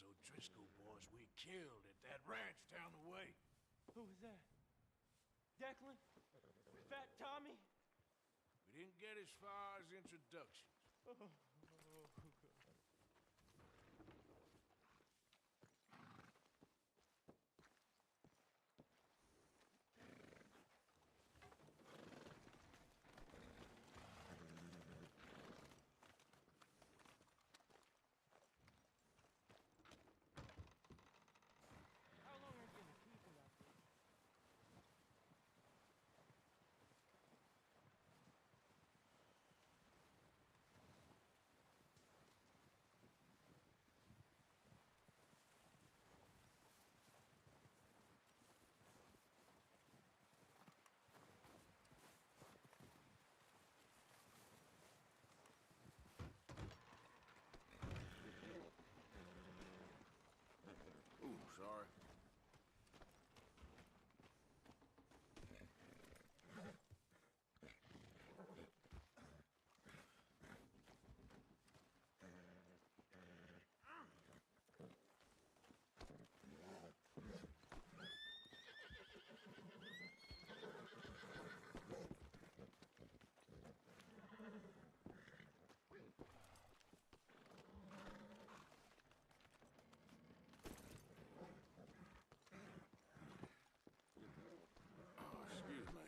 O'Driscoll boys we killed at that ranch down the way. Who was that? Declan? Fat Tommy? We didn't get as far as introductions. How long are you gonna keep it out there? Ooh, sorry. Oh, excuse me.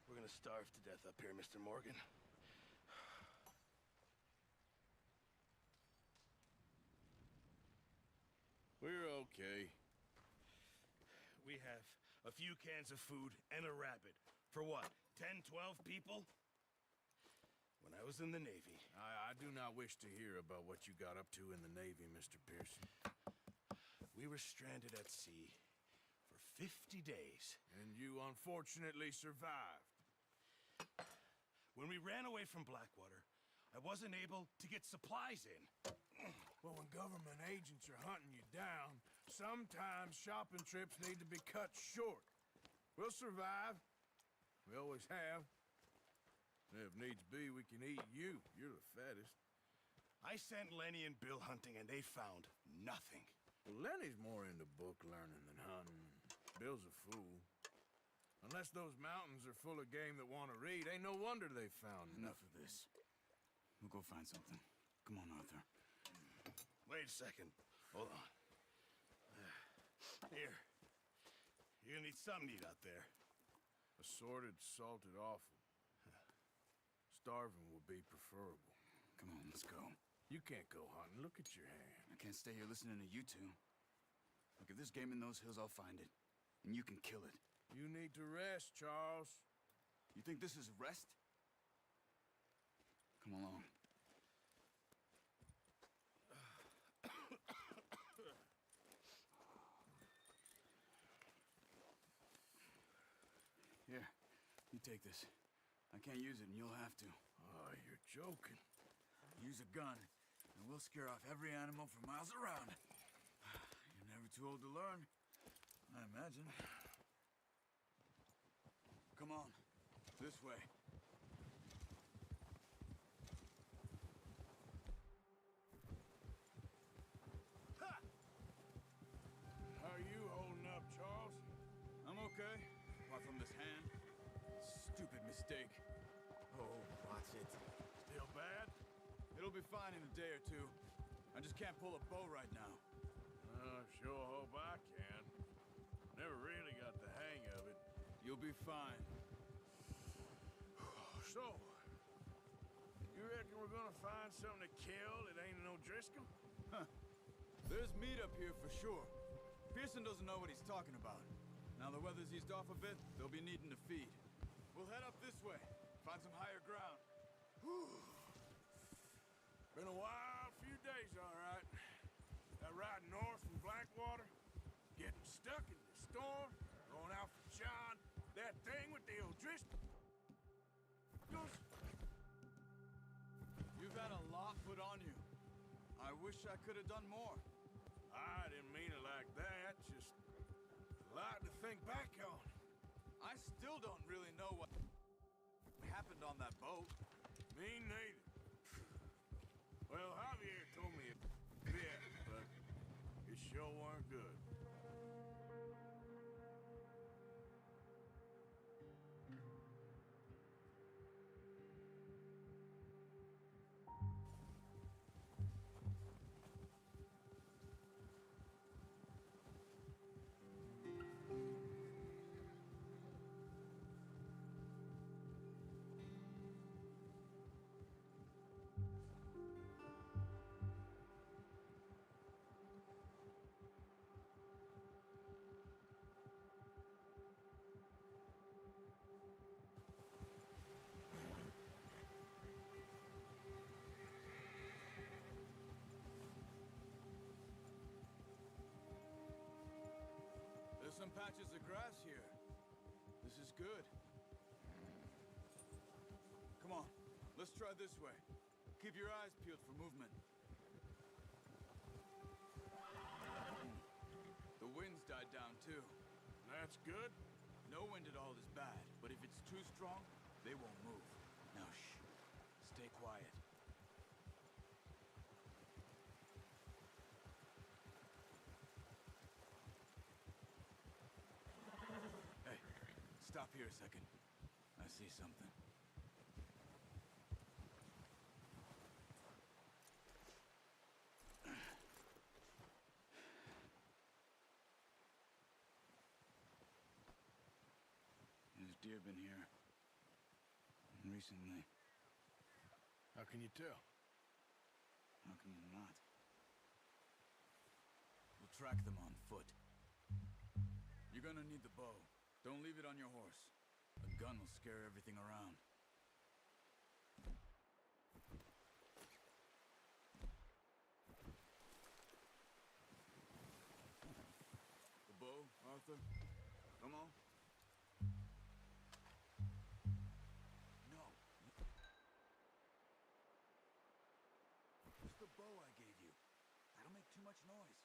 We're gonna starve to death up here, Mr. Morgan. We're okay. We have a few cans of food and a rabbit. For what, 10, 12 people? When I was in the Navy... I do not wish to hear about what you got up to in the Navy, Mr. Pearson. We were stranded at sea for 50 days. And you unfortunately survived. When we ran away from Blackwater, I wasn't able to get supplies in. Well, when government agents are hunting you down, sometimes shopping trips need to be cut short. We'll survive. We always have. And if needs be, we can eat you. You're the fattest. I sent Lenny and Bill hunting, and they found nothing. Well, Lenny's more into book learning than hunting. Bill's a fool. Unless those mountains are full of game that want to read, ain't no wonder they found Enough of this. We'll go find something. Come on, Arthur. Wait a second. Hold on. Here. You're gonna need something to eat out there. assorted, salted offal. Starving would be preferable. Come on, let's go. You can't go hunting. Look at your hand. I can't stay here listening to you two. Look, if there's game in those hills, I'll find it. And you can kill it. You need to rest, Charles. You think this is rest? Come along. Here, you take this. I can't use it, and you'll have to. Oh, you're joking. Use a gun, and we'll scare off every animal for miles around. You're never too old to learn, I imagine. Come on, this way. Ha! How are you holding up, Charles? I'm okay, apart from mistake. Oh, watch it. Still bad? It'll be fine in a day or two. I just can't pull a bow right now. Sure hope I can. Never really got the hang of it. You'll be fine. So, you reckon we're gonna find something to kill that ain't no Driscoll? Huh. There's meat up here for sure. Pearson doesn't know what he's talking about. Now the weather's eased off a bit, they'll be needing to feed. We'll head up this way, find some higher ground. Whew. Been a wild few days, all right. That ride north from Blackwater, getting stuck in the storm, going out for John, that thing with the O'Driscoll. You've had a lot put on you. I wish I could have done more. I didn't mean it like that, just a lot to think back on. I still don't really know what happened on that boat. Me neither. Well, Javier told me a bit, but it sure weren't good. There's some patches of grass here. This is good. Come on, let's try this way. Keep your eyes peeled for movement. The wind's died down too. That's good. No wind at all is bad, but if it's too strong, they won't move. Now shh, stay quiet. Hey, stop here a second. I see something. There's deer been here recently. How can you tell? How can you not? We'll track them on foot. You're gonna need the bow. Don't leave it on your horse. A gun will scare everything around. The bow, Arthur? Come on. No. Use the bow I gave you. That'll make too much noise.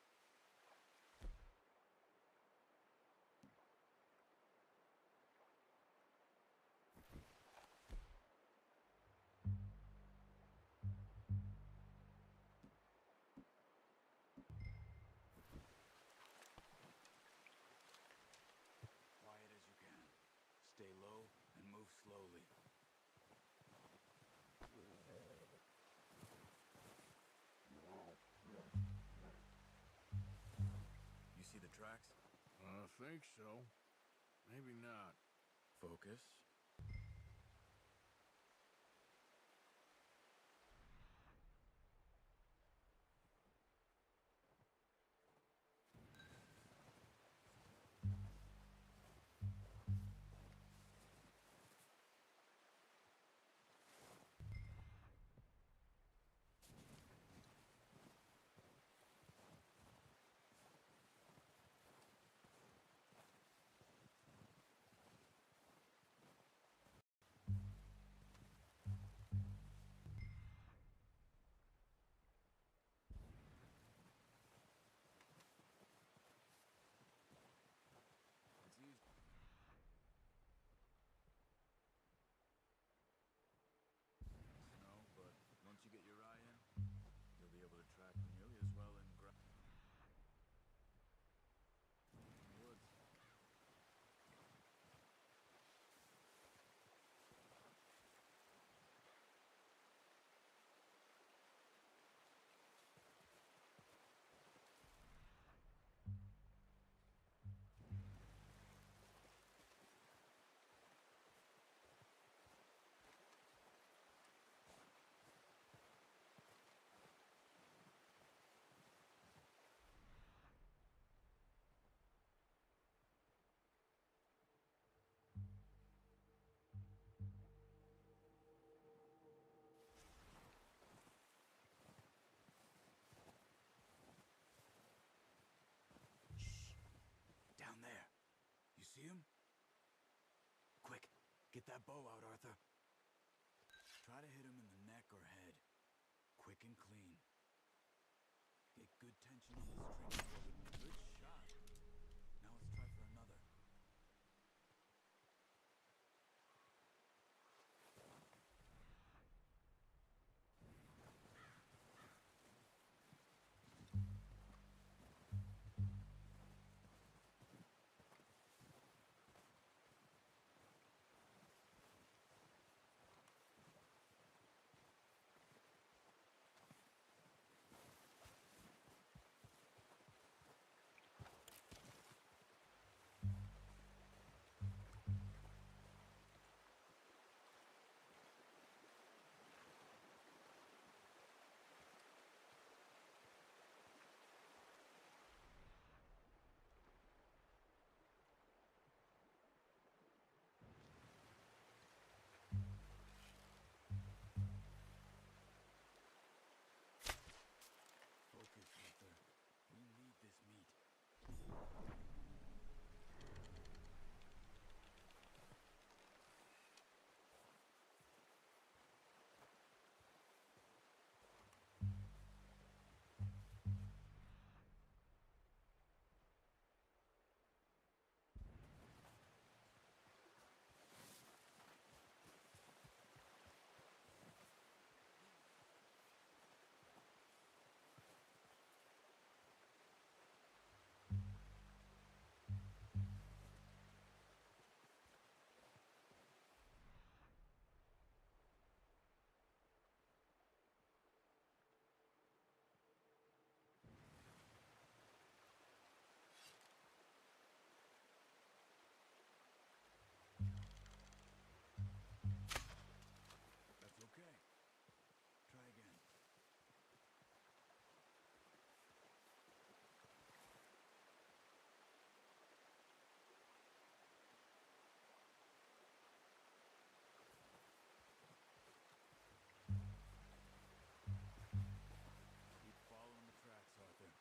Quiet as you can. Stay low and move slowly. You see the tracks? I think so. Maybe not. Focus. Get that bow out, Arthur. Try to hit him in the neck or head. Quick and clean. Get good tension on the string forward. Good shot. Now let's try for another. Focus, Arthur. We need this meat. That's okay. Try again. Keep following the tracks, Arthur.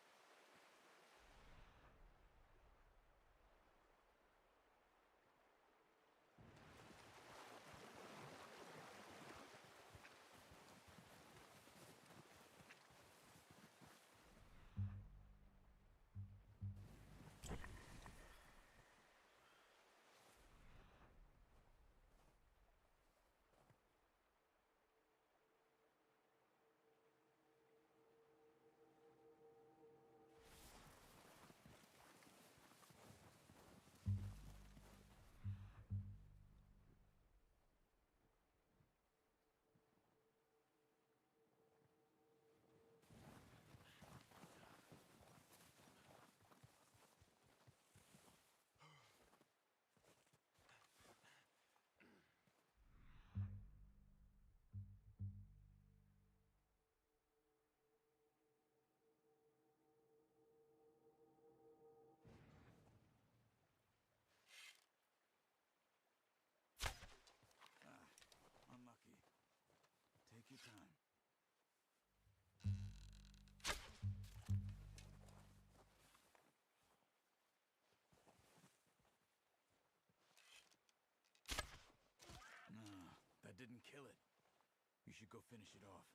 Unlucky. Take your time. No, that didn't kill it. You should go finish it off.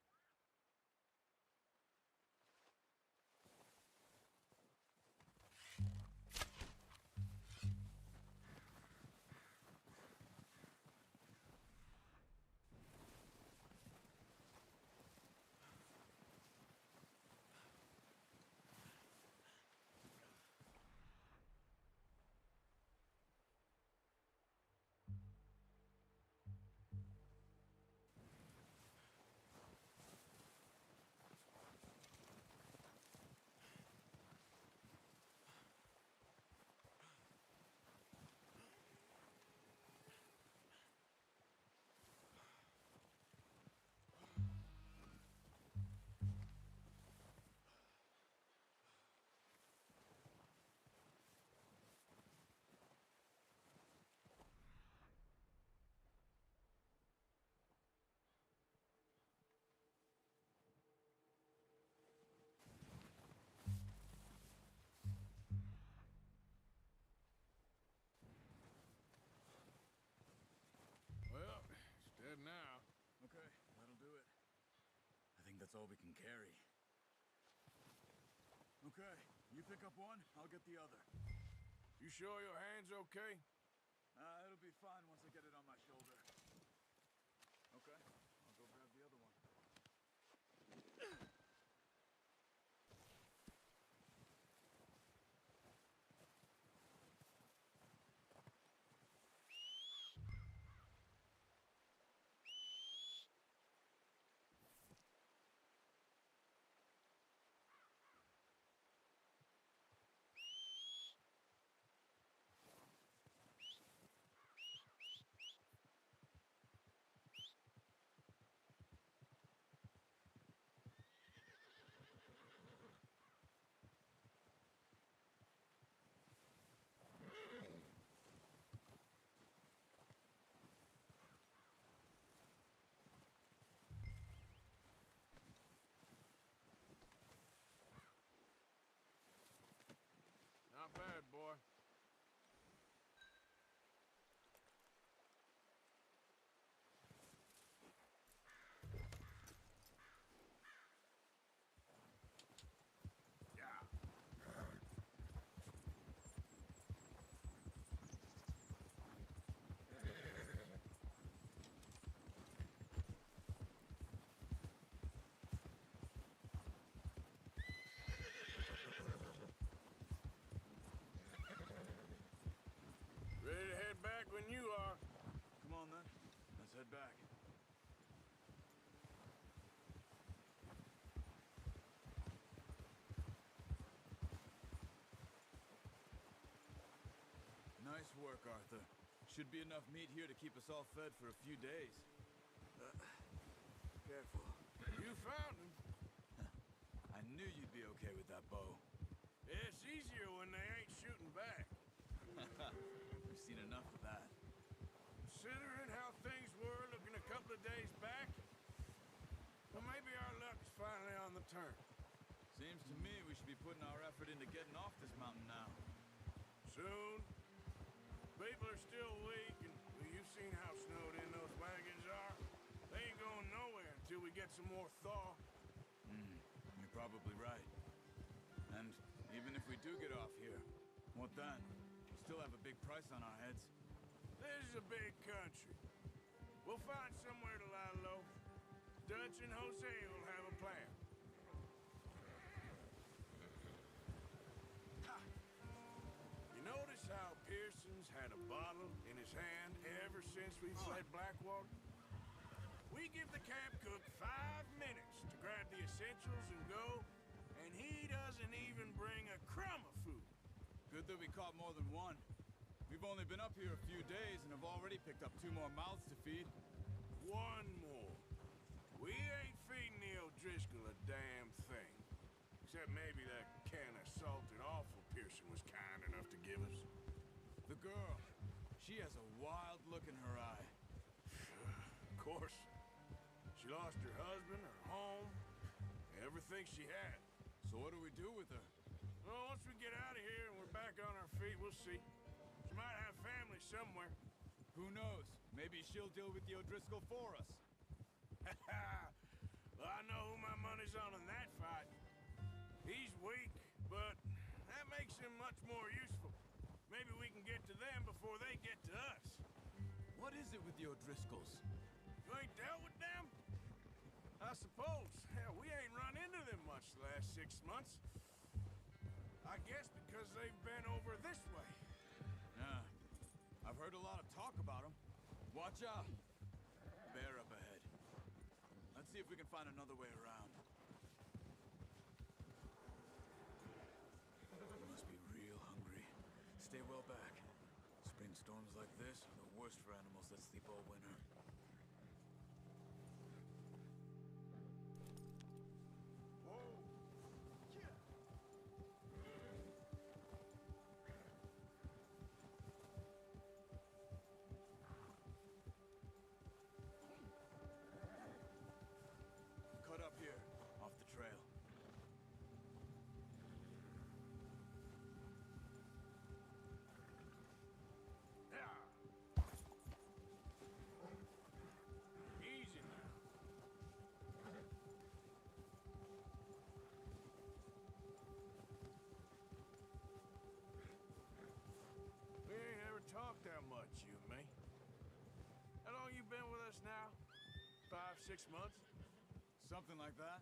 that's all we can carry. Okay, you pick up one, I'll get the other. You sure your hand's okay? It'll be fine once I get it on my shoulder. Okay, I'll go grab the other one. Not bad, boy. Ready to head back when you are. Come on then, let's head back. Nice work, Arthur. Should be enough meat here to keep us all fed for a few days. Careful. You found him. I knew you'd be okay with that bow. It's easier when they ain't shooting back. We've seen enough of that. Considering how things were looking a couple of days back, well, maybe our luck is finally on the turn. Seems to me we should be putting our effort into getting off this mountain now. Soon. People are still weak, and well, you've seen how snowed in those wagons are. They ain't going nowhere until we get some more thaw. You're probably right. And even if we do get off here, what then? We still have a big price on our heads. This is a big country. We'll find somewhere to lie low. Dutch and Jose will have a plan. Ha! You notice how Pearson's had a bottle in his hand ever since we fled Blackwater? We give the camp cook 5 minutes to grab the essentials and go, and he doesn't even bring a crumb of food. Good that we caught more than one. We've only been up here a few days and have already picked up 2 more mouths to feed. One more. We ain't feeding the O'Driscoll a damn thing. Except maybe that can of salted offal Pearson was kind enough to give us. The girl, she has a wild look in her eye. Of course. She lost her husband, her home, everything she had. So what do we do with her? Well, once we get out of here and we're back on our feet, we'll see. She might have family somewhere. Who knows? Maybe she'll deal with the O'Driscoll for us. Well, I know who my money's on in that fight. He's weak, but that makes him much more useful. Maybe we can get to them before they get to us. What is it with the O'Driscolls? You ain't dealt with them? I suppose. Hell, we ain't run into them much the last 6 months. I guess because they've been over this way. Yeah. I've heard a lot of talk about them. Watch out. Bear up ahead. Let's see if we can find another way around. You must be real hungry. Stay well back. Spring storms like this are the worst for animals that sleep all winter. Cut up here, off the trail. Yeah. 6 months? Something like that?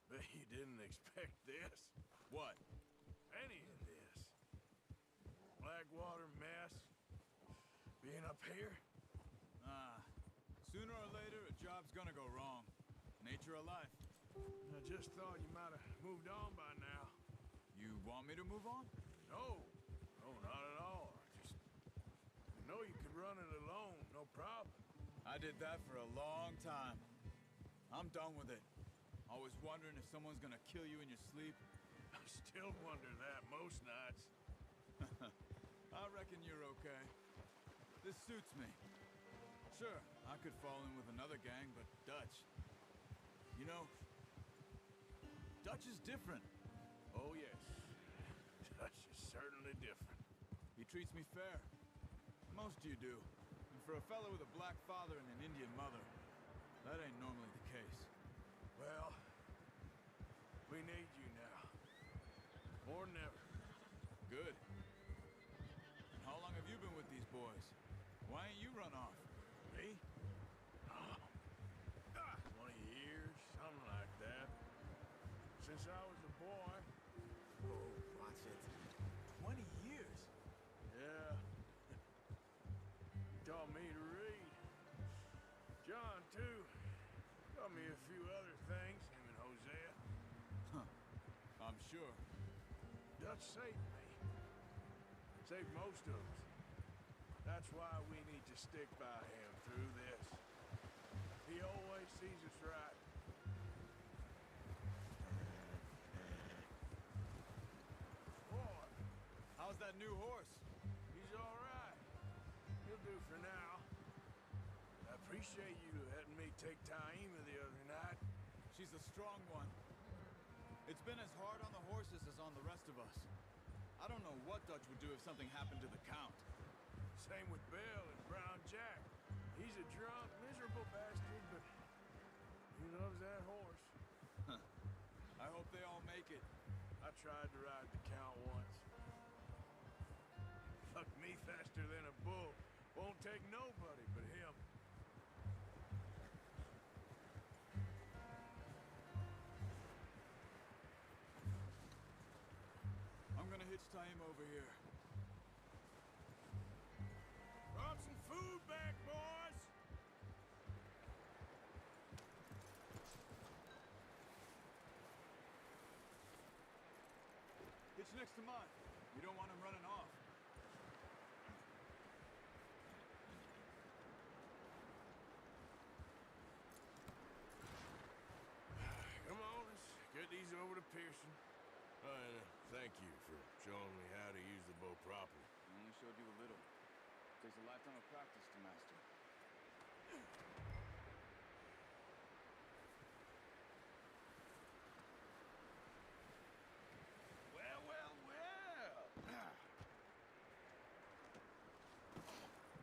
Bet you didn't expect this. What? Any of this. Blackwater mess. Being up here? Sooner or later, a job's gonna go wrong. Nature of life. I just thought you might have moved on by now. You want me to move on? No. No, not at all. I know you could run it alone, no problem. I did that for a long time. I'm done with it. Always wondering if someone's gonna kill you in your sleep. I still wonder that most nights. I reckon you're okay. This suits me. Sure, I could fall in with another gang, but Dutch... You know, Dutch is different. Oh, yes. Dutch is certainly different. He treats me fair. Most of you do. And for a fellow with a black father and an Indian mother, that ain't normally the case. Well, we need you now. More than ever. Good. And how long have you been with these boys? Why ain't you run off? Me? Oh, 20 years, something like that. Since I was a boy. Oh, watch it. 20 years? Yeah. Taught me to read. John, too. Taught me a few other things, him and Hosea. Huh. I'm sure. Dutch saved me. Saved most of us. That's why we need to stick by him through this. He always sees us right. Boy, How's that new horse? he's all right. He'll do for now. I appreciate you letting me take Taima the other night. She's a strong one. It's been as hard on the horses as on the rest of us. I don't know what Dutch would do if something happened to the Count. Same with Bill and Brown Jack. He's a drunk, miserable bastard, but he loves that horse. I hope they all make it. I tried to ride the Count once. Fuck me faster than a bull. Won't take nobody but him. I'm gonna hitch Taim over here. Brought some food back, boys! Hitch next to mine. We don't want him running off. Come on, let's get these over to Pearson. And thank you for showing me how to use the bow properly. I only showed you a little. Takes a lifetime of practice to master. Well, well, well.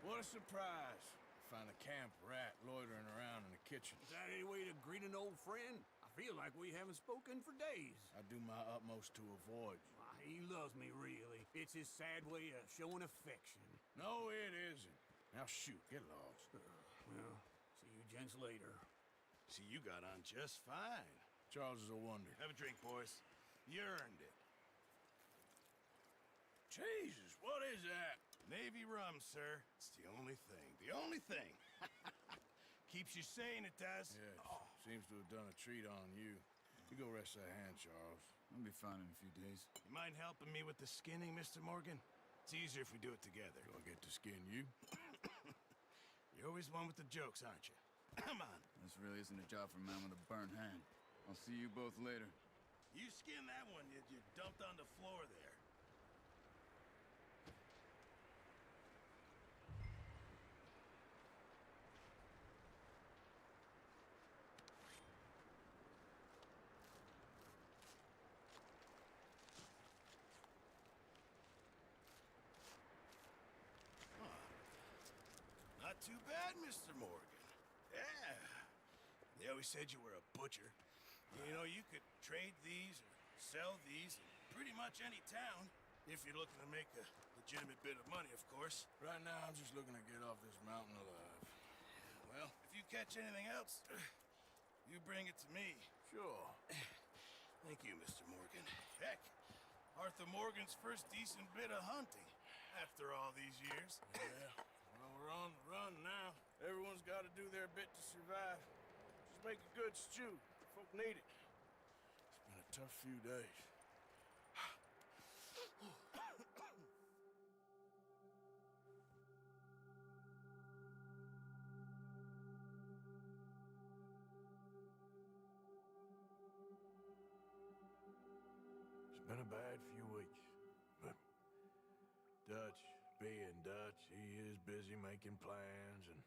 What a surprise. Find a camp rat loitering around in the kitchen. Is that any way to greet an old friend? I feel like we haven't spoken for days. I do my utmost to avoid you. Why, he loves me, really. It's his sad way of showing affection. No, it isn't. Now shoot, get lost. Well, see you gents later. See, you got on just fine. Charles is a wonder. Have a drink, boys. You earned it. Jesus, what is that? Navy rum, sir. It's the only thing. The only thing. Keeps you sane, it does. Yes, seems to have done a treat on you. You go rest that hand, Charles. I'll be fine in a few days. You mind helping me with the skinning, Mr. Morgan? It's easier if we do it together. Do I get to skin you? You're always one with the jokes, aren't you? Come on. This really isn't a job for a man with a burnt hand. I'll see you both later. You skin that one you dumped on the floor there. Not too bad, Mr. Morgan. Yeah. They always said you were a butcher. You know, you could trade these or sell these in pretty much any town, if you're looking to make a legitimate bit of money, of course. Right now, I'm just looking to get off this mountain alive. Well, if you catch anything else, you bring it to me. Sure. Thank you, Mr. Morgan. Heck, Arthur Morgan's first decent bit of hunting after all these years. Yeah, well, we're on the run now. Everyone's got to do their bit to survive. Just make a good stew. Folk need it. It's been a tough few days. It's been a bad few weeks, but Dutch being Dutch, he is busy making plans, and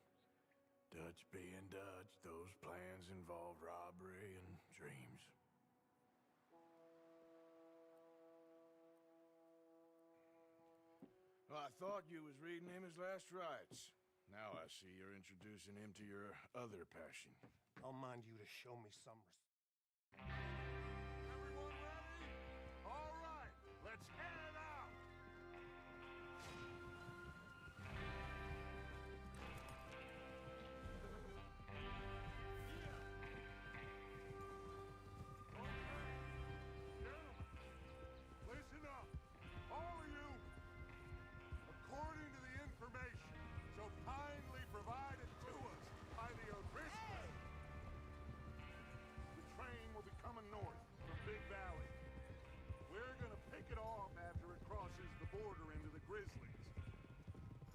Dutch being Dutch, those plans involve robbery and dreams. Well, I thought you was reading him his last rites. Now I see you're introducing him to your other passion. I'll mind you to show me some Everyone ready? All right, let's head out. Listen up, all of you. According to the information so kindly provided to us by the O'Driscolls, the train will be coming north from Big Valley. We're gonna pick it off after it crosses the border into the Grizzlies.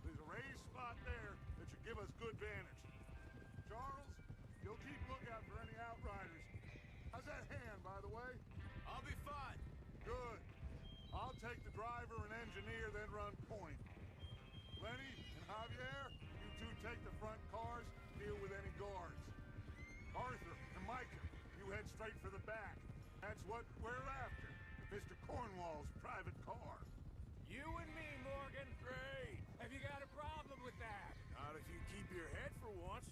There's a raised spot there that should give us good vantage. Charles, you'll keep lookout for any outriders. How's that hand, by the way? I'll be fine. Good. I'll take the driver and engineer, then run point. Lenny and Javier, you two take the front cars, deal with any guards. Arthur and Micah, you head straight for the back. That's what we're after. Mr. Cornwall's private car. You and me, Morgan. Great! Have you got a problem with that? Not if you keep your head for once.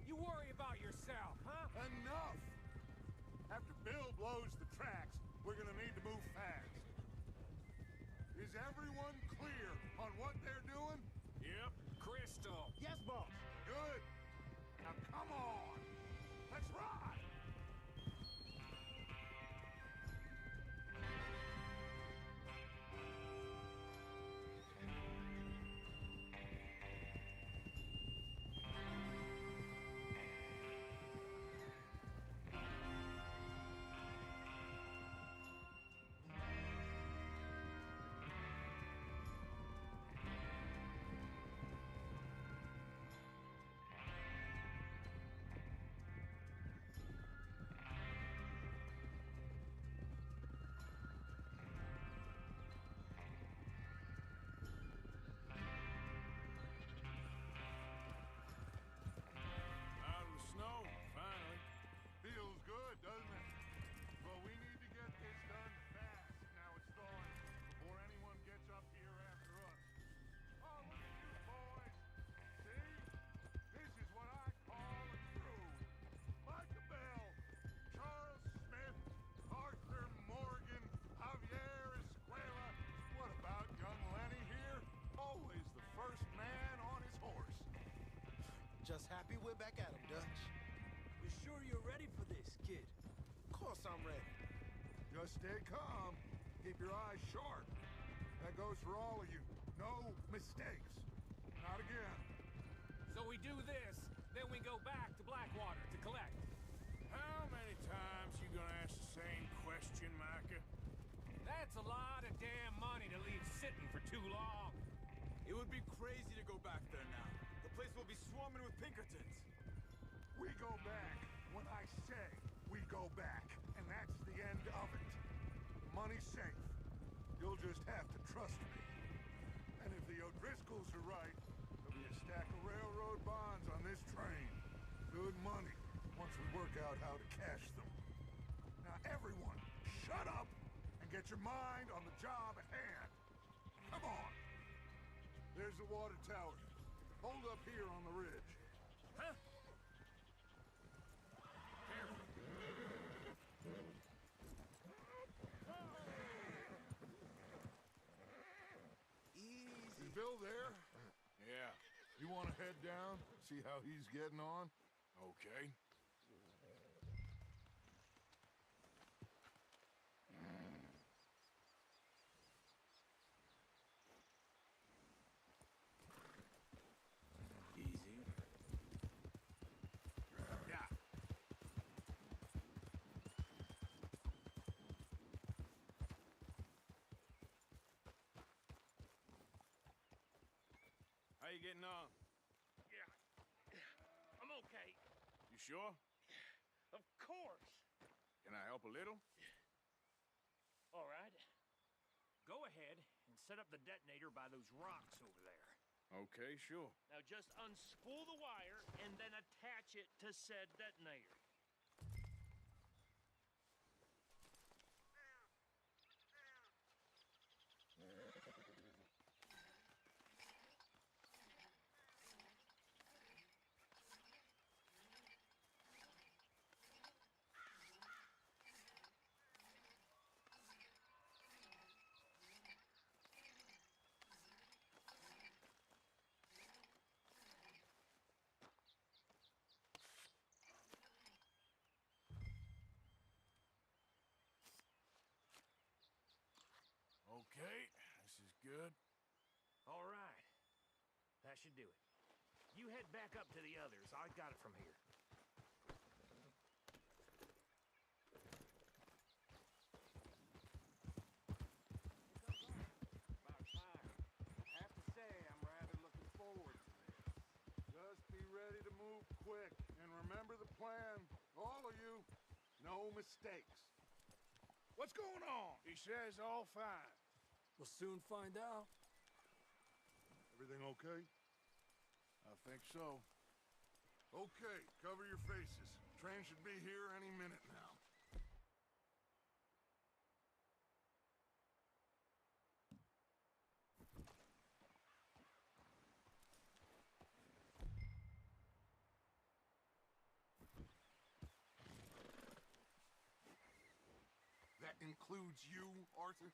You worry about yourself, huh? Enough! After Bill blows the tracks, we're gonna need to move fast. Is everyone clear on what they're doing? Yep. Crystal. Yes, boss. Good. Now come on. Let's ride. Out of the snow, finally. Feels good, doesn't it? But we need to get this done fast. Now it's thawing before anyone gets up here after us. Oh, look at you boys. See? This is what I call a crew. Micah Bell, Charles Smith, Arthur Morgan, Javier Escuela. What about young Lenny here? Always the first man on his horse. Just happy we're back at him, Dutch. You sure you're ready for this, kid? Of course I'm ready. Just stay calm. Keep your eyes sharp. That goes for all of you. No mistakes. Not again. So we do this, then we go back to Blackwater to collect. How many times you gonna ask the same question, Micah? That's a lot of damn money to leave sitting for too long. It would be crazy to go back there now. The place will be swarming with Pinkertons. We go back when I say we go back, and that's the end of it. The money's safe. You'll just have to trust me. And if the O'Driscolls are right, there'll be a stack of railroad bonds on this train. Good money, once we work out how to cash them. Now everyone, shut up and get your mind on the job at hand. Come on. There's the water tower. Hold up here on the ridge. Huh? Is Bill there? Yeah. You want to head down, see how he's getting on? Okay. you getting on? Yeah. I'm okay. You sure? Of course. Can I help a little? All right. Go ahead and set up the detonator by those rocks over there. Okay, sure. Now just unspool the wire and then attach it to said detonator. Okay, this is good. All right. That should do it. You head back up to the others. I got it from here. About time. I have to say, I'm rather looking forward to this. Just be ready to move quick, and remember the plan. All of you, no mistakes. What's going on? He says all fine. We'll soon find out. Everything okay? I think so. Okay, cover your faces. Train should be here any minute now. That includes you, Arthur?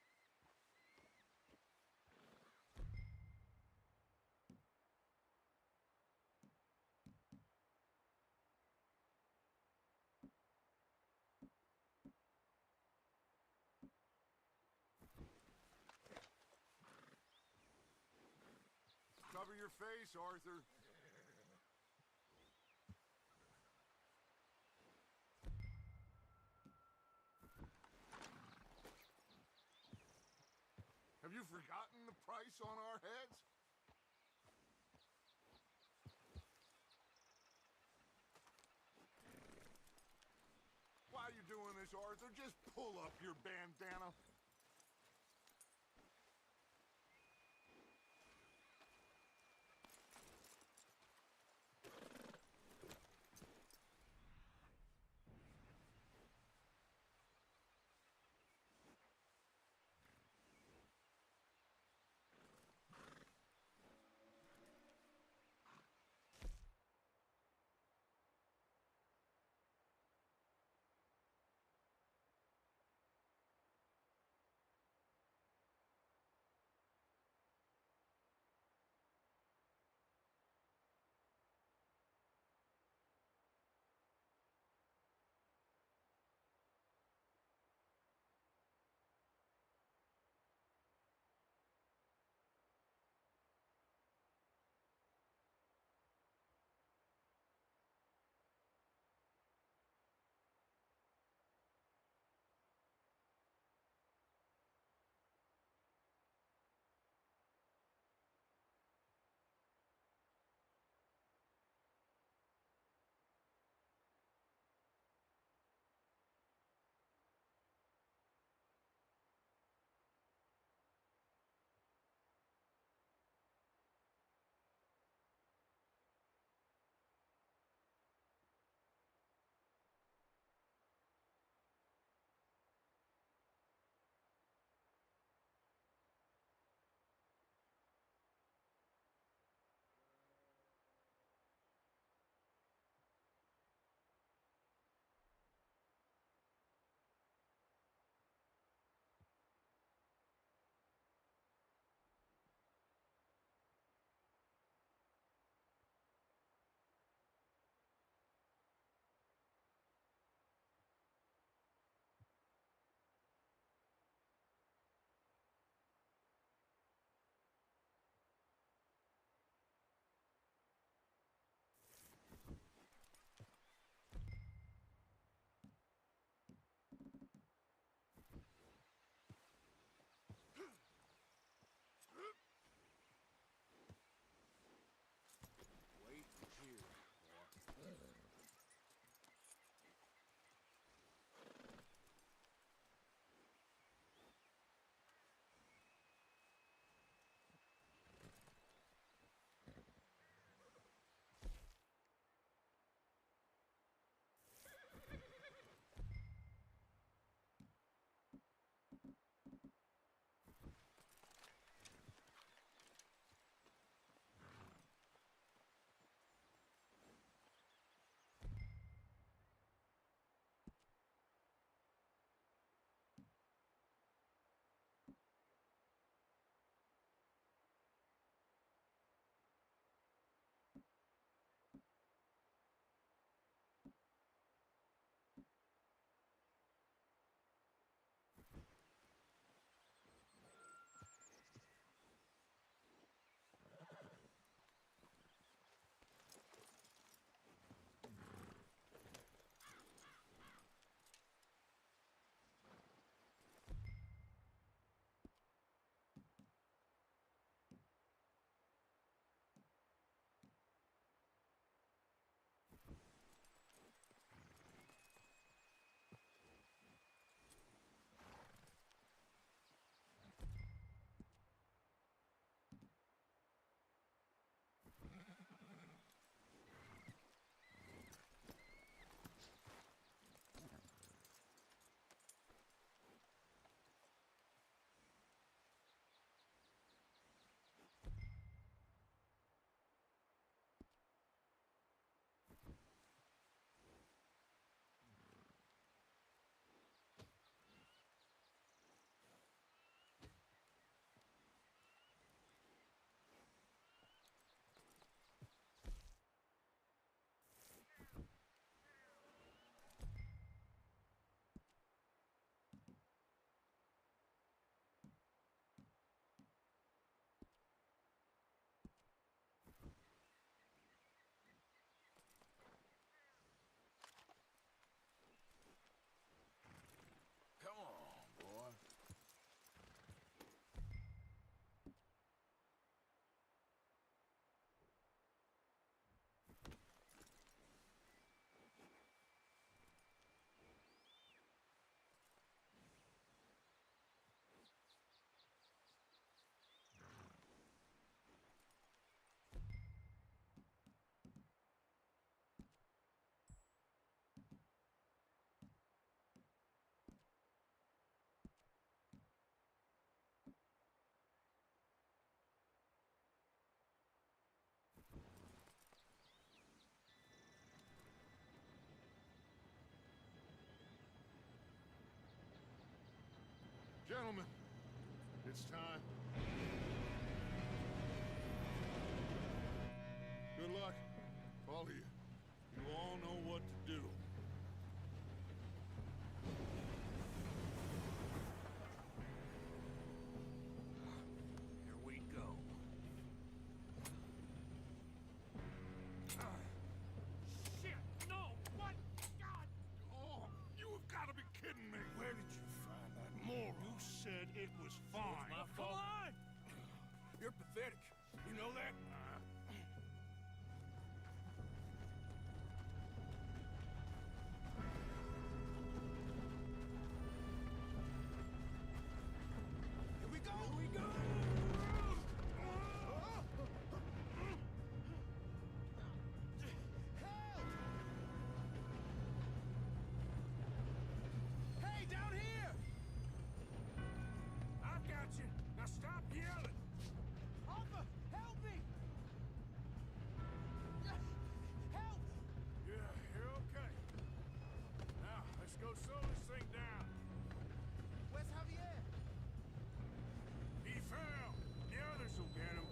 Cover your face, Arthur. Have you forgotten the price on our heads? Why are you doing this, Arthur? Just pull up your bandana. coming. It's time. Good luck, all of you. You all know what to do. Here we go. Shit! No! What? God! Oh, you have got to be kidding me. Where did you find that moron? You said it was fine. My Come fault. on! You're pathetic. You know that? Here we go! Here we go! Hey, down here! I got you. Now stop yelling. Arthur, help me! Help! Yeah, you're okay. Now, let's go slow this thing down. Where's Javier? He fell. The others will get him.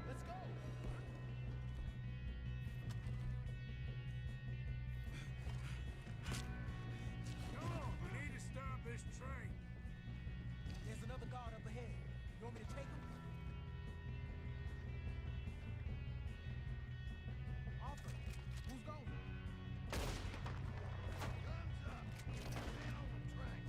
Let's go! Come on, we need to stop this train. There's another guard up ahead. You want me to take him? Arthur, who's going? Guns up! Man on the track!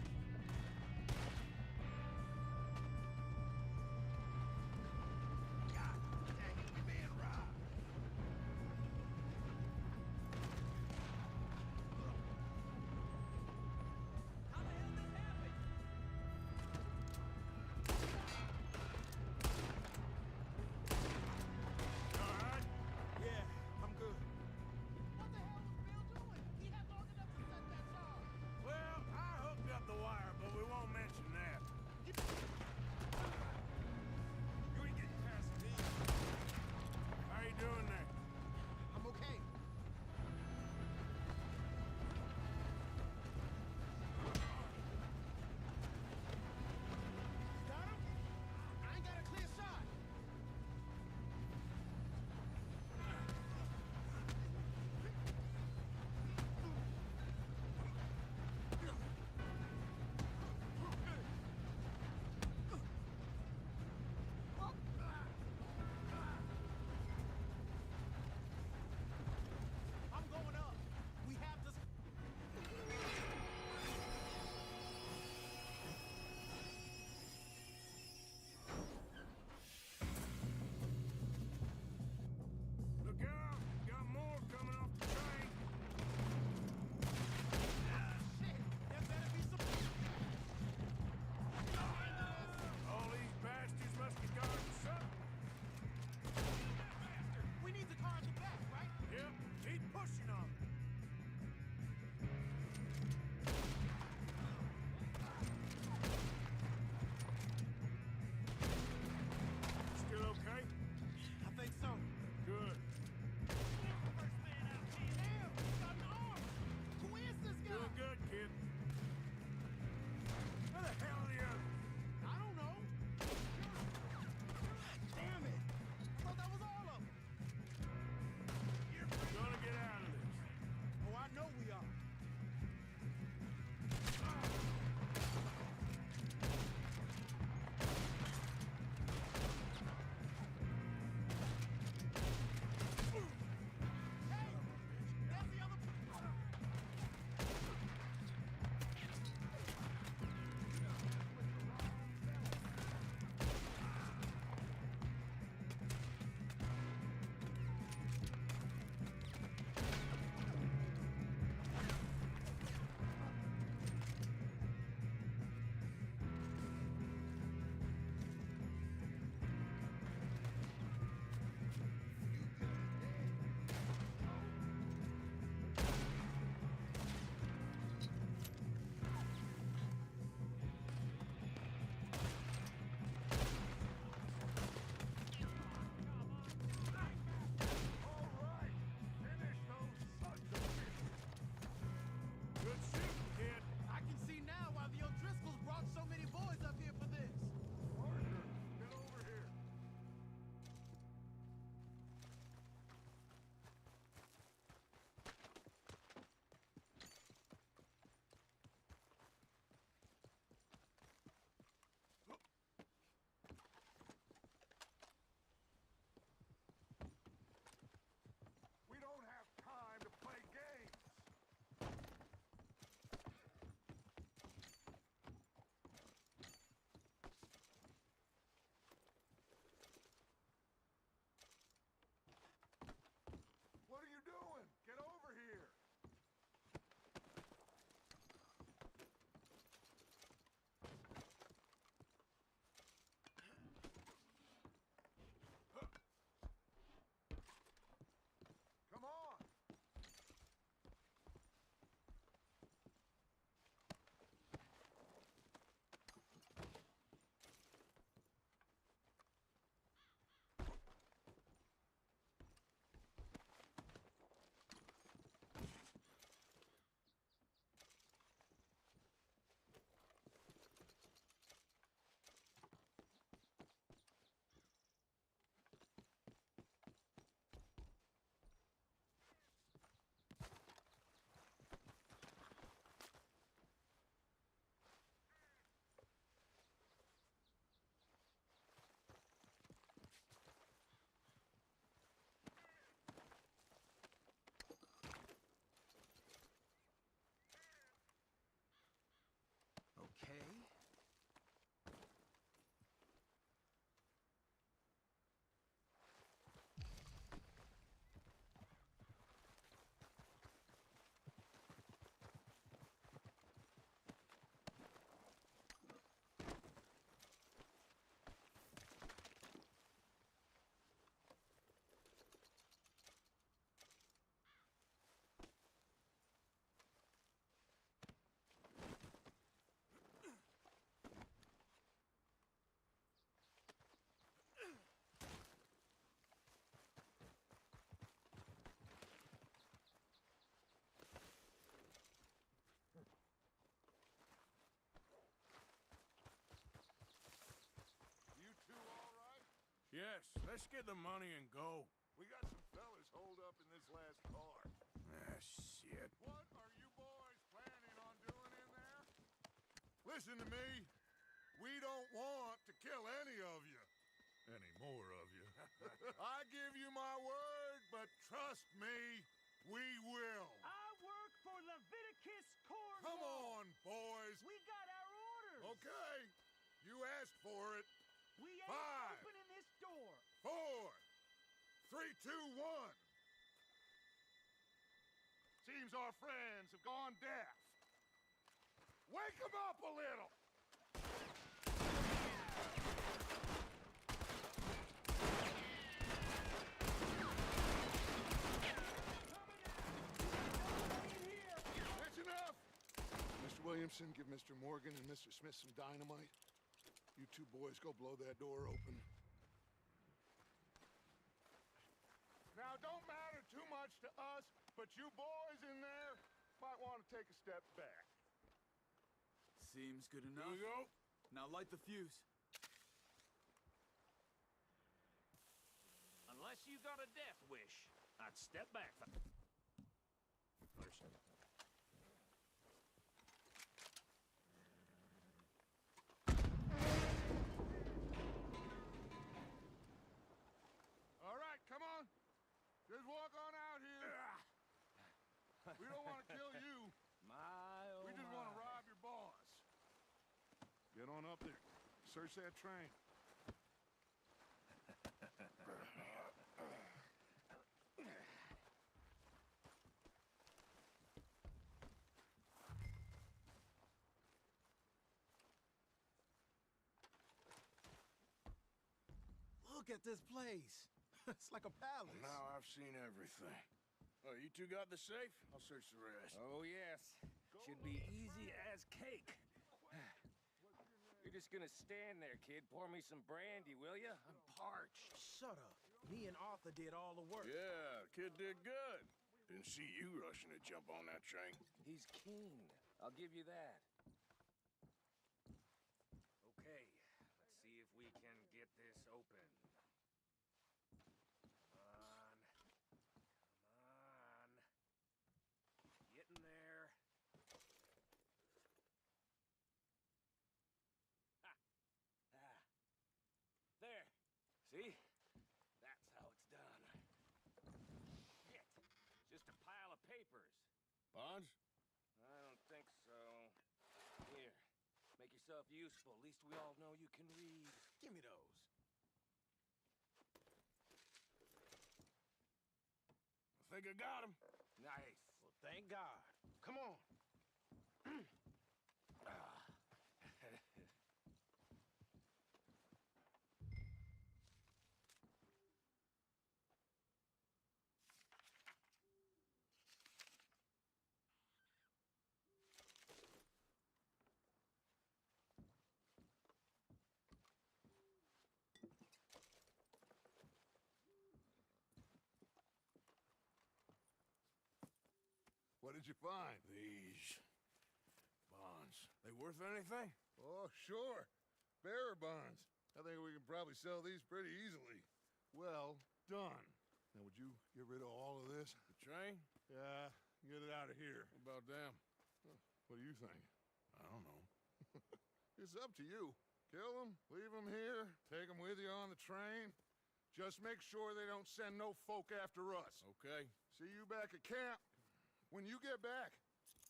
Let's get the money and go. We got some fellas holed up in this last car. Ah, shit. What are you boys planning on doing in there? Listen to me. We don't want to kill any of you. Any more of you. I give you my word, but trust me, we will. I work for Leviticus Corn. Come on, boys. We got our orders. Okay. You asked for it. We ain't 5, opening this door. 4, 3, 2, 1. Seems our friends have gone deaf. Wake them up a little. That's enough. Mr. Williamson, give Mr. Morgan and Mr. Smith some dynamite. You two boys go blow that door open. Now, don't matter too much to us, but you boys in there might want to take a step back. Seems good Here enough. we go. Now light the fuse. Unless you got a death wish, I'd step back first. All right, come on. Just walk on out here. We don't want to kill you. We just want to rob your boss. Get on up there. Search that train. Look at this place. It's like a palace. Now I've seen everything. Oh, you two got the safe? I'll search the rest. Oh, yes. Should be easy as cake. You're just gonna stand there, kid. Pour me some brandy, will ya? I'm parched. Shut up. Me and Arthur did all the work. Yeah, kid did good. Didn't see you rushing to jump on that train. He's keen. I'll give you that. Okay, let's see if we can get this open. Come on. Come on. Get in there. Ha! Ah. There. See? That's how it's done. Shit. Just a pile of papers. Bonds? I don't think so. Here, make yourself useful. At least we all know you can read. Give me those. I think I got him. Nice. Well, thank God. Come on. What did you find? These bonds. They worth anything? Oh, sure. Bearer bonds. I think we can probably sell these pretty easily. Well done. Now, would you get rid of all of this? The train? Yeah, get it out of here. What about them? What do you think? I don't know. It's up to you. Kill them, leave them here, take them with you on the train. Just make sure they don't send no folk after us. Okay. See you back at camp. When you get back,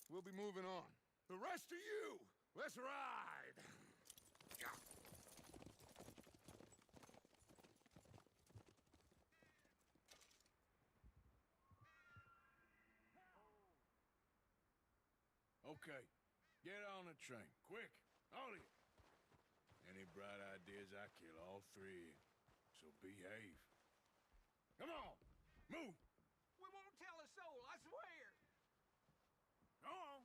we'll be moving on. The rest of you, let's ride! Okay. Get on the train. Quick. All of you. Any bright ideas, I kill all three. So behave. Come on. Move. We won't tell a soul, I swear. Go on.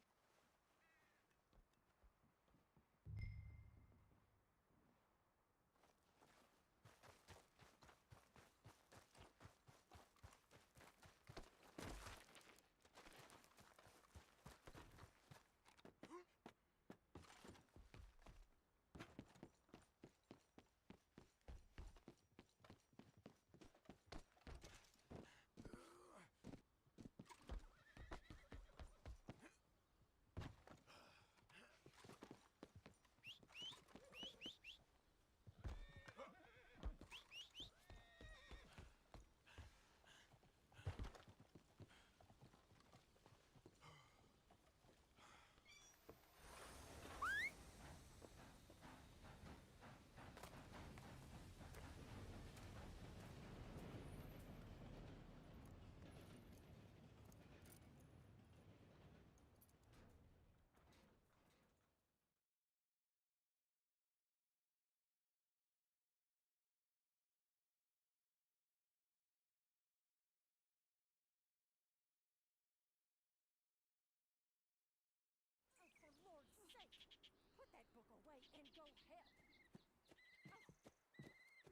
go help.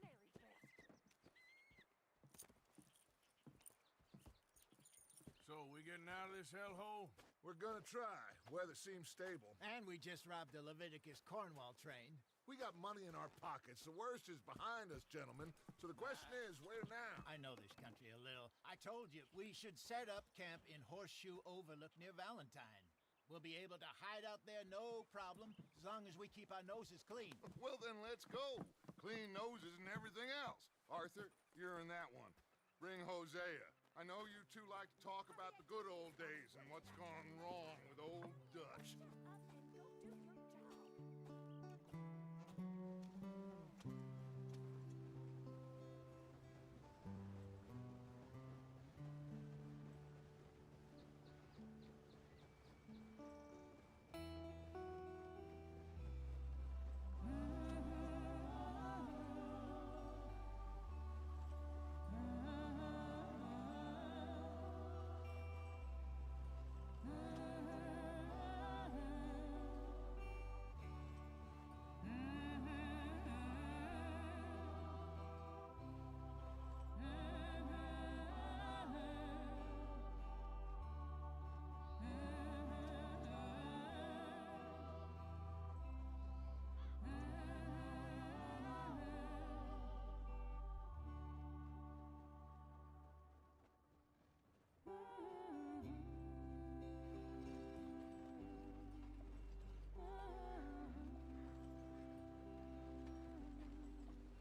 Oh, Mary Beth. So, we getting out of this hellhole? We're gonna try. Weather seems stable. And we just robbed a Leviticus Cornwall train. We got money in our pockets. The worst is behind us, gentlemen. So the question is, where now? I know this country a little. I told you, we should set up camp in Horseshoe Overlook near Valentine. We'll be able to hide out there no problem, as long as we keep our noses clean. Well, then let's go. Clean noses and everything else. Arthur, you're in that one. Bring Hosea. I know you two like to talk about the good old days and what's gone wrong with old Dutch. Shut up and go do your job.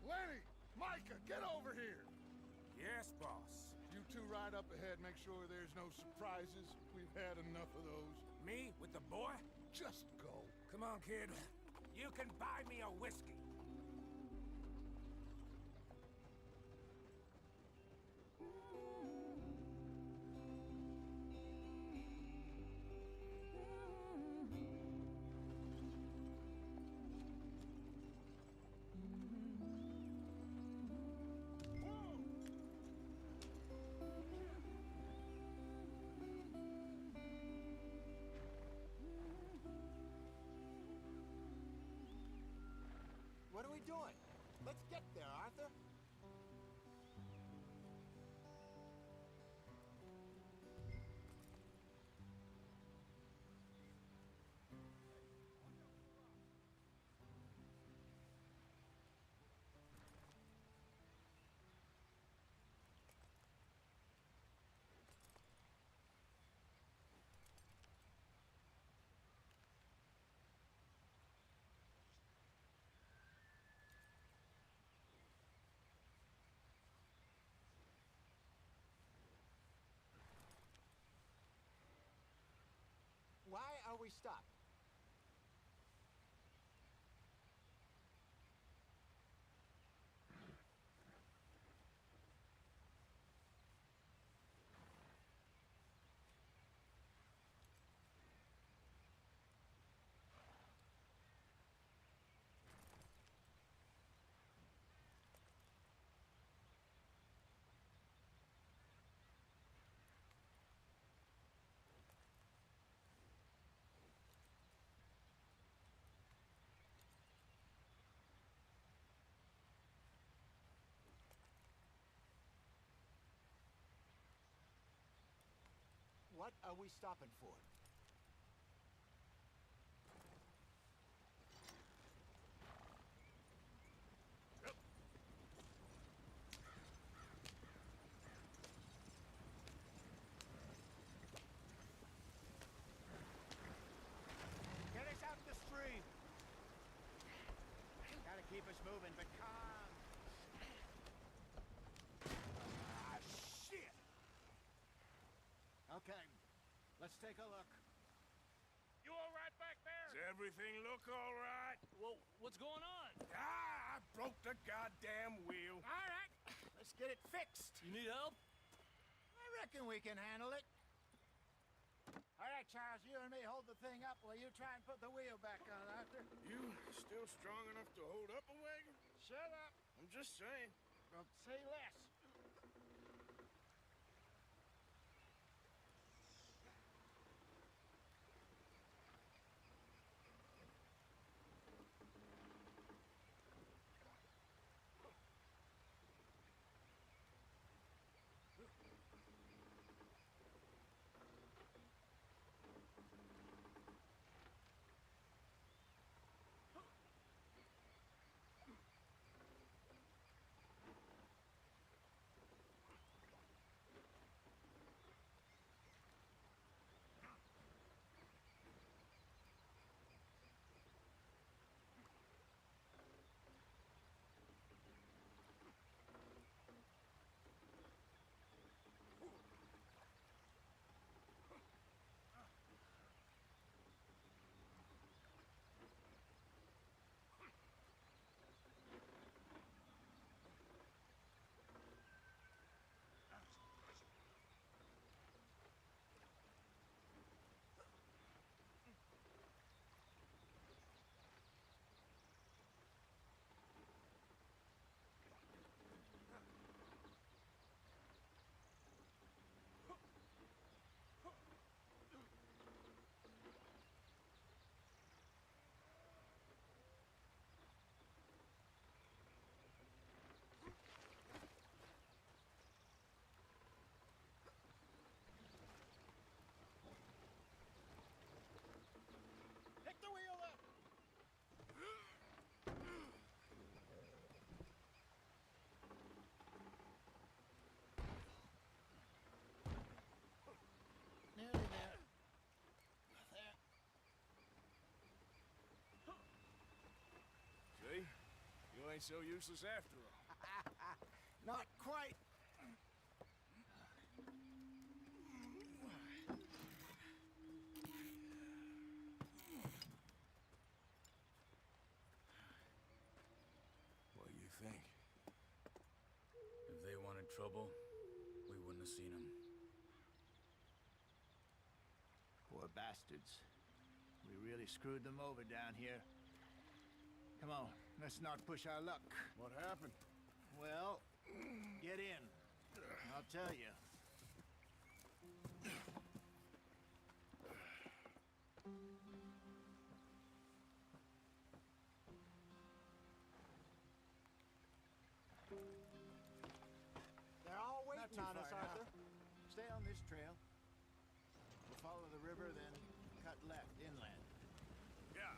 Lenny! Micah, get over here! Yes, boss. You two ride up ahead, make sure there's no surprises. We've had enough of those. Me with the boy? Just go. Come on, kid. You can buy me a whiskey. What are we doing? Let's get there, Arthur. Why are we stopped? What are we stopping for? Get us out the stream. Gotta keep us moving, but calm. Ah, shit! Okay, let's take a look. You all right back there? Does everything look all right? Well, what's going on? Ah, I broke the goddamn wheel. All right, let's get it fixed. You need help? I reckon we can handle it. All right, Charles, you and me hold the thing up while you try and put the wheel back on, Arthur. You still strong enough to hold up a wagon? Shut up. I'm just saying. Don't say less. ain't so useless after all. Not quite. What do you think? If they wanted trouble, we wouldn't have seen them. Poor bastards. We really screwed them over down here. Come on, let's not push our luck. What happened? Well, get in. I'll tell you. They're all waiting on us, Arthur. Stay on this trail. We'll follow the river, then cut left inland. Yeah.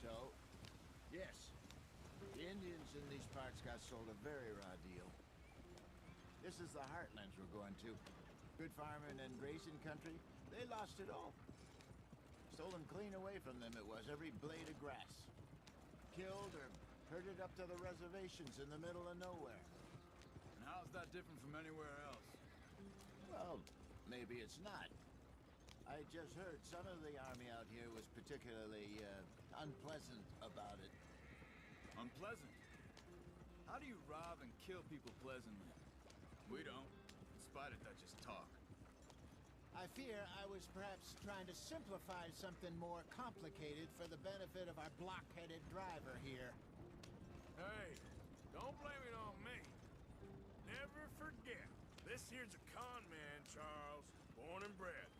So, yes, the Indians in these parts got sold a very raw deal. This is the heartlands we're going to. Good farming and grazing country, they lost it all. Stolen clean away from them it was, every blade of grass. Killed or herded up to the reservations in the middle of nowhere. And how's that different from anywhere else? Well, maybe it's not. I just heard some of the army out here was particularly unpleasant about it. Unpleasant? How do you rob and kill people pleasantly? We don't, in spite of Dutch's talk. I fear I was perhaps trying to simplify something more complicated for the benefit of our block-headed driver here. Hey, don't blame it on me. Never forget, this here's a con man, Charles, born and bred.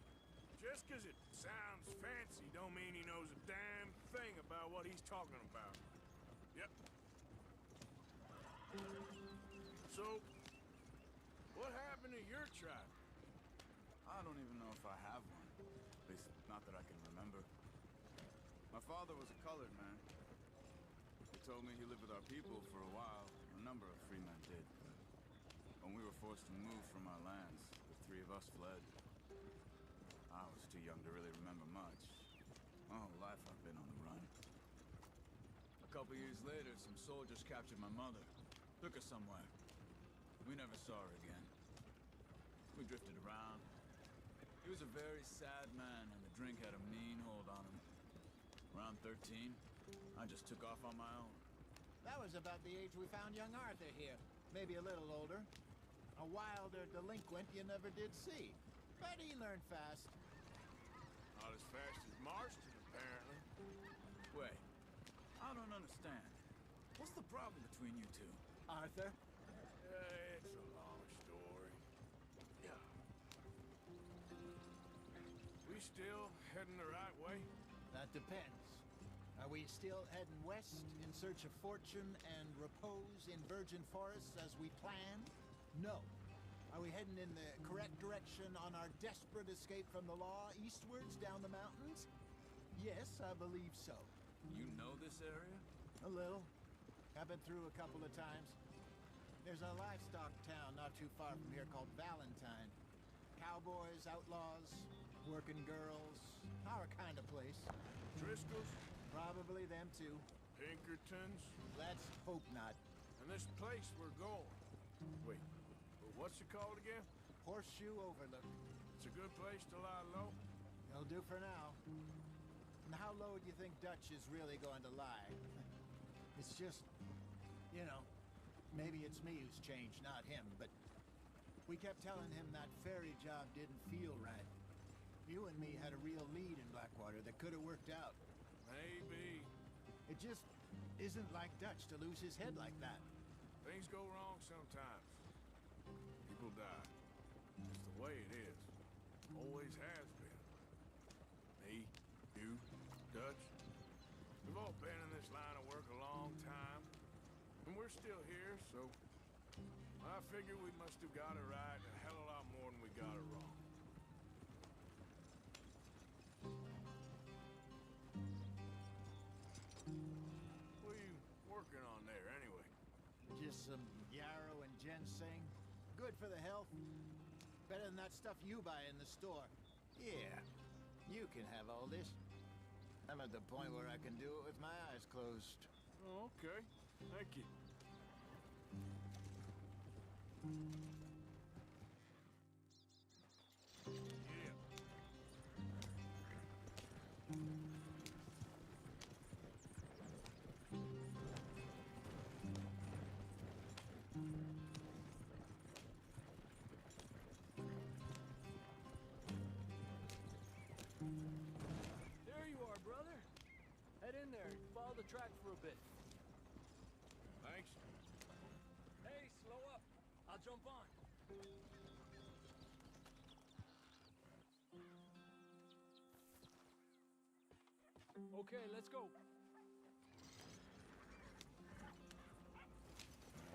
Just 'cause it sounds fancy don't mean he knows a damn thing about what he's talking about. Yep. So, what happened to your tribe? I don't even know if I have one. At least, not that I can remember. My father was a colored man. He told me he lived with our people for a while. A number of free men did. When we were forced to move from our lands, the three of us fled. I was too young to really remember much. My whole life I've been on the run. A couple years later, some soldiers captured my mother. Took her somewhere. We never saw her again. We drifted around. He was a very sad man, and the drink had a mean hold on him. Around 13, I just took off on my own. That was about the age we found young Arthur here. Maybe a little older. A wilder delinquent you never did see. But he learned fast. Not as fast as Marston, apparently. Wait, I don't understand. What's the problem between you two? Arthur? It's a long story. Yeah. We still heading the right way? That depends. Are we still heading west in search of fortune and repose in virgin forests as we planned? No. Are we heading in the correct direction on our desperate escape from the law eastwards down the mountains? Yes, I believe so. You know this area? A little. I've been through a couple of times. There's a livestock town not too far from here called Valentine. Cowboys, outlaws, working girls, our kind of place. Driscoll's? Probably them too. Pinkertons? Let's hope not. And this place we're going. Wait, what's it called again? Horseshoe Overlook. It's a good place to lie low? It'll do for now. And how low do you think Dutch is really going to lie? It's just, you know, maybe it's me who's changed, not him, but we kept telling him that ferry job didn't feel right. You and me had a real lead in Blackwater that could have worked out. Maybe. It just isn't like Dutch to lose his head like that. Things go wrong sometimes. People die. It's the way it is. Always has been. Me, you, Dutch. We've all been in this line of work a long time. And we're still here, so I figure we must have got it right a hell of a lot more than we got it wrong. What are you working on there, anyway? Just some yarrow and ginseng. Good for the health. Better than that stuff you buy in the store. Yeah, you can have all this. I'm at the point where I can do it with my eyes closed. Oh, okay. Thank you. There you are, brother. Head in there and follow the track for a bit. Thanks. Hey, slow up. I'll jump on. Okay, let's go.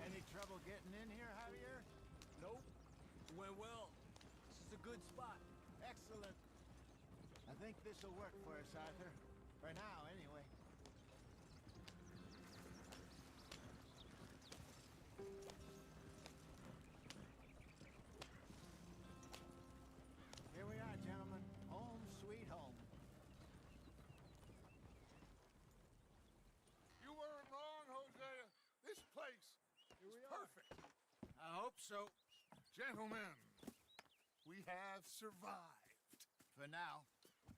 Any trouble getting in here, Javier? Nope. Went well. This is a good spot. Excellent. I think this will work for us, Arthur. For now, anyway. Here we are, gentlemen. Home sweet home. You weren't wrong, Hosea. This place is perfect. I hope so. Gentlemen, we have survived. For now.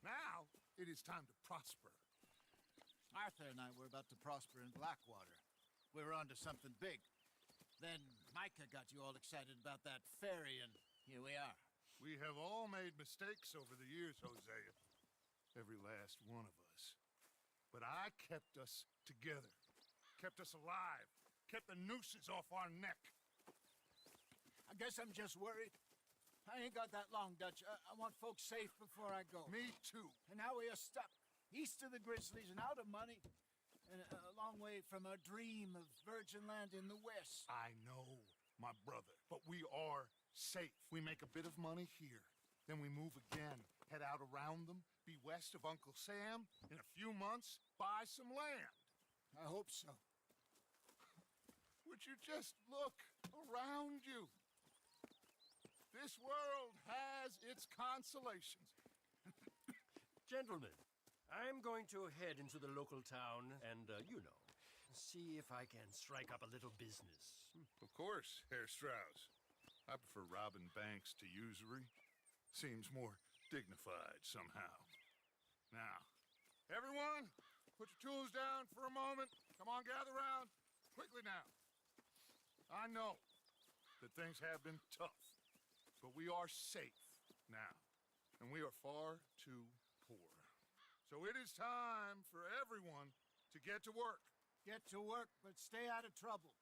Now, it is time to prosper. Arthur and I were about to prosper in Blackwater. We were onto something big. Then Micah got you all excited about that ferry, and here we are. We have all made mistakes over the years, Hosea. Every last one of us. But I kept us together. Kept us alive. Kept the nooses off our neck. I guess I'm just worried. I ain't got that long, Dutch. I want folks safe before I go. Me too. And now we are stuck. East of the Grizzlies and out of money. And a long way from our dream of virgin land in the west. I know, my brother. But we are safe. We make a bit of money here. Then we move again. Head out around them. Be west of Uncle Sam. In a few months, buy some land. I hope so. Would you just look around you? This world has its consolations. Gentlemen, I'm going to head into the local town and, see if I can strike up a little business. Of course, Herr Strauss. I prefer robbing banks to usury. Seems more dignified somehow. Now, everyone, put your tools down for a moment. Come on, gather round. Quickly now. I know that things have been tough, but we are safe now, and we are far too poor. So it is time for everyone to get to work. Get to work, but stay out of trouble.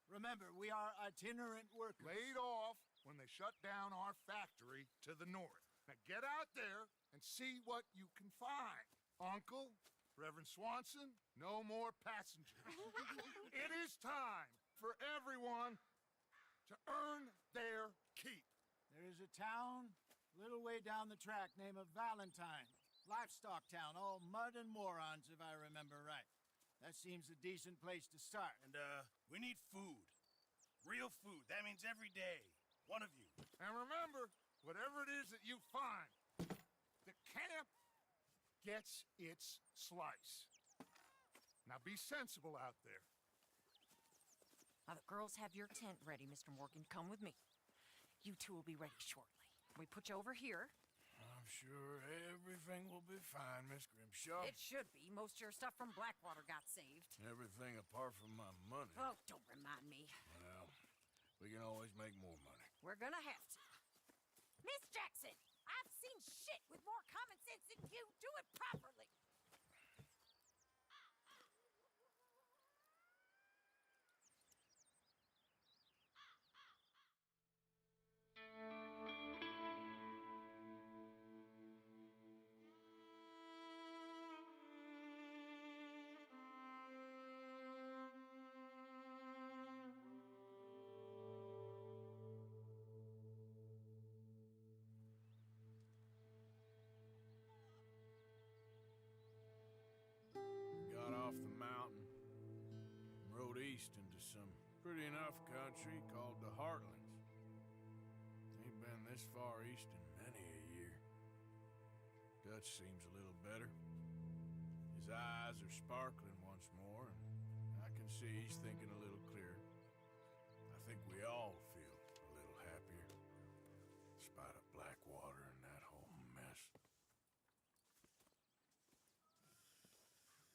Remember, we are itinerant workers. Laid off when they shut down our factory to the north. Now get out there and see what you can find. Uncle, Reverend Swanson, no more passengers. It is time for everyone to earn their keep. There is a town a little way down the track named Valentine. Livestock town, all mud and morons, if I remember right. That seems a decent place to start. And, we need food. Real food. That means every day. One of you. And remember, whatever it is that you find, the camp gets its slice. Now be sensible out there. Now, the girls have your tent ready, Mr. Morgan. Come with me. You two will be ready shortly. We put you over here. I'm sure everything will be fine, Miss Grimshaw. It should be. Most of your stuff from Blackwater got saved. Everything apart from my money. Oh, don't remind me. Well, we can always make more money. We're gonna have to. Miss Jackson, I've seen shit with more common sense than you. Do it properly. Got off the mountain, rode east into some pretty enough country called the Heartlands. Ain't been this far east in many a year. Dutch seems a little better. His eyes are sparkling once more, and can see he's thinking a little clearer. I think we all feel a little happier, despite of Blackwater and that whole mess.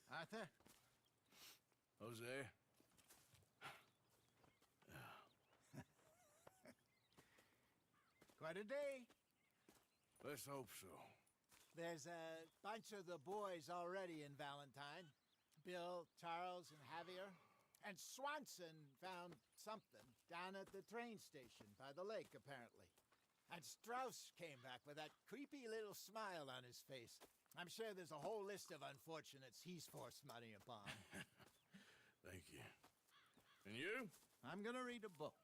Arthur? Jose? Quite a day. Let's hope so. There's a bunch of the boys already in Valentine. Bill, Charles, and Javier. And Swanson found something down at the train station by the lake, apparently. And Strauss came back with that creepy little smile on his face. I'm sure there's a whole list of unfortunates he's forced money upon. Thank you. And you? I'm gonna read a book.